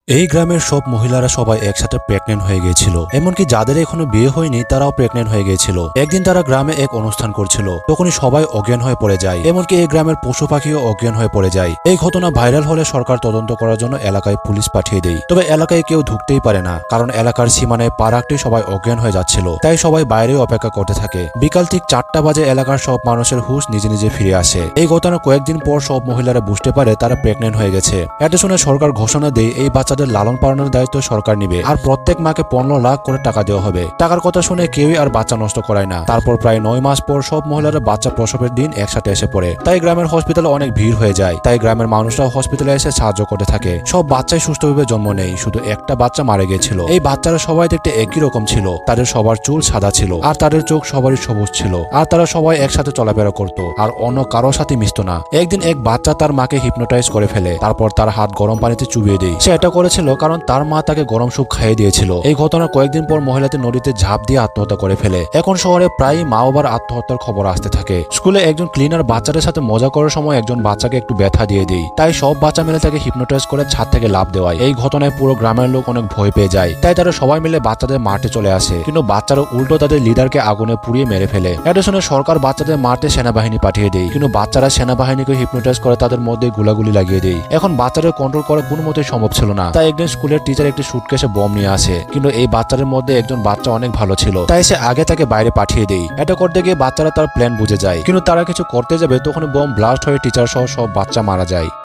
এই গ্রামের সব মহিলারা সবাই একসাথে প্রেগনেন্ট হয়ে গিয়েছিল। এমনকি যাদের এখনো বিয়ে হয়নি তারাও প্রেগনেন্ট হয়ে গিয়েছিল। একদিন তারা গ্রামে এক অনুষ্ঠান করছিল, তখনই সবাই অজ্ঞান হয়ে পড়ে যায়। এমনকি এই গ্রামের পশু পাখিও অজ্ঞান হয়ে পড়ে যায়। এই ঘটনা ভাইরাল হলে সরকার তদন্ত করার জন্য এলাকায় পুলিশ পাঠিয়ে দেয়। তবে এলাকায় কেউ ঢুকতেই পারে না, কারণ এলাকার সীমানায় পা রাখতেই সবাই অজ্ঞান হয়ে যাচ্ছিল। তাই সবাই বাইরে অপেক্ষা করতে থাকে। বিকাল ঠিক 4টা বাজে এলাকার সব মানুষের হুঁশ নিজে নিজে ফিরে আসে। এই ঘটনা কয়েকদিন পর সব মহিলারা বুঝতে পারে তারা প্রেগনেন্ট হয়ে গেছে। এটা শুনে সরকার ঘোষণা দেয় এই বাচ্চাদের লালন পালনের দায়িত্ব সরকার নিবে, আর প্রত্যেক মাকে 15 লাখ করে টাকা দেওয়া হবে। টাকার কথা শুনে কেউই আর বাচ্চা নষ্ট করায় না। তারপর প্রায় 9 মাস পর সব মহিলারা বাচ্চা প্রসবের দিন একসাথে এসে পড়ে। তাই গ্রামের হসপিটালে অনেক ভিড় হয়ে যায়। তাই গ্রামের মানুষরাও হসপিটালে এসে সাহায্য করতে থাকে। সব বাচ্চাই সুস্থভাবে জন্ম নেয়, শুধু একটা বাচ্চা মারা গিয়েছিল। এই বাচ্চারা সবাই দেখতে একই রকম ছিল। তাদের সবার চুল সাদা ছিল, আর তাদের চোখ সবারই সবুজ ছিল। আর তারা সবাই একসাথে চলাফেরা করত, আর অন্য কারোর সাথে মিশত না। একদিন এক বাচ্চা তার মাকে হিপনোটাইজ করে ফেলে, তারপর তার হাত গরম পানিতে চুবিয়ে দেয়। সে এটা করেছিল কারণ তার মা তাকে গরম স্যুপ খাইয়ে দিয়েছিল। এই ঘটনার কয়েকদিন পর মহিলাটি নদীতে ঝাঁপ দিয়ে আত্মহত্যা করে ফেলে। এখন শহরে প্রায় মা বাবার আত্মহত্যার খবর আসতে থাকে। স্কুলে একজন ক্লিনার বাচ্চাদের সাথে মজা করার সময় একজন বাচ্চাকে একটু ব্যথা দিয়ে দেয়। তাই সব বাচ্চা মিলে তাকে হিপনোটাইজ করে ছাদ থেকে লাফ দেওয়ায়। এই ঘটনায় পুরো গ্রামের লোক অনেক ভয় পেয়ে যায়। তাই তারা সবাই মিলে বাচ্চাদের মারতে চলে আসে, কিন্তু বাচ্চারা উল্টো তাদের লিডারকে আগুনে পুড়িয়ে মেরে ফেলে। এটা শুনে সরকার বাচ্চাদের মারতে সেনাবাহিনী পাঠিয়ে দেয়, কিন্তু বাচ্চারা সেনাবাহিনীকে হিপনোটাইজ করে তাদের মধ্যে গুলাগুলি লাগিয়ে দেয়। এখন বাচ্চাদের কন্ট্রোল করা কোনো মতেই সম্ভব ছিল না। তাই একদিন স্কুলের টিচার একটি সুটকেসে বম নিয়ে আসে, কিন্তু এই বাচ্চাদের মধ্যে একজন বাচ্চা অনেক ভালো ছিল, তাই সে আগে তাকে বাইরে পাঠিয়ে দেয়। এটা করতে গিয়ে বাচ্চারা তার প্ল্যান বুঝে যায়, কিন্তু তারা কিছু করতে যাবে তখন বম ব্লাস্ট হয়ে টিচার সহ সব বাচ্চা মারা যায়।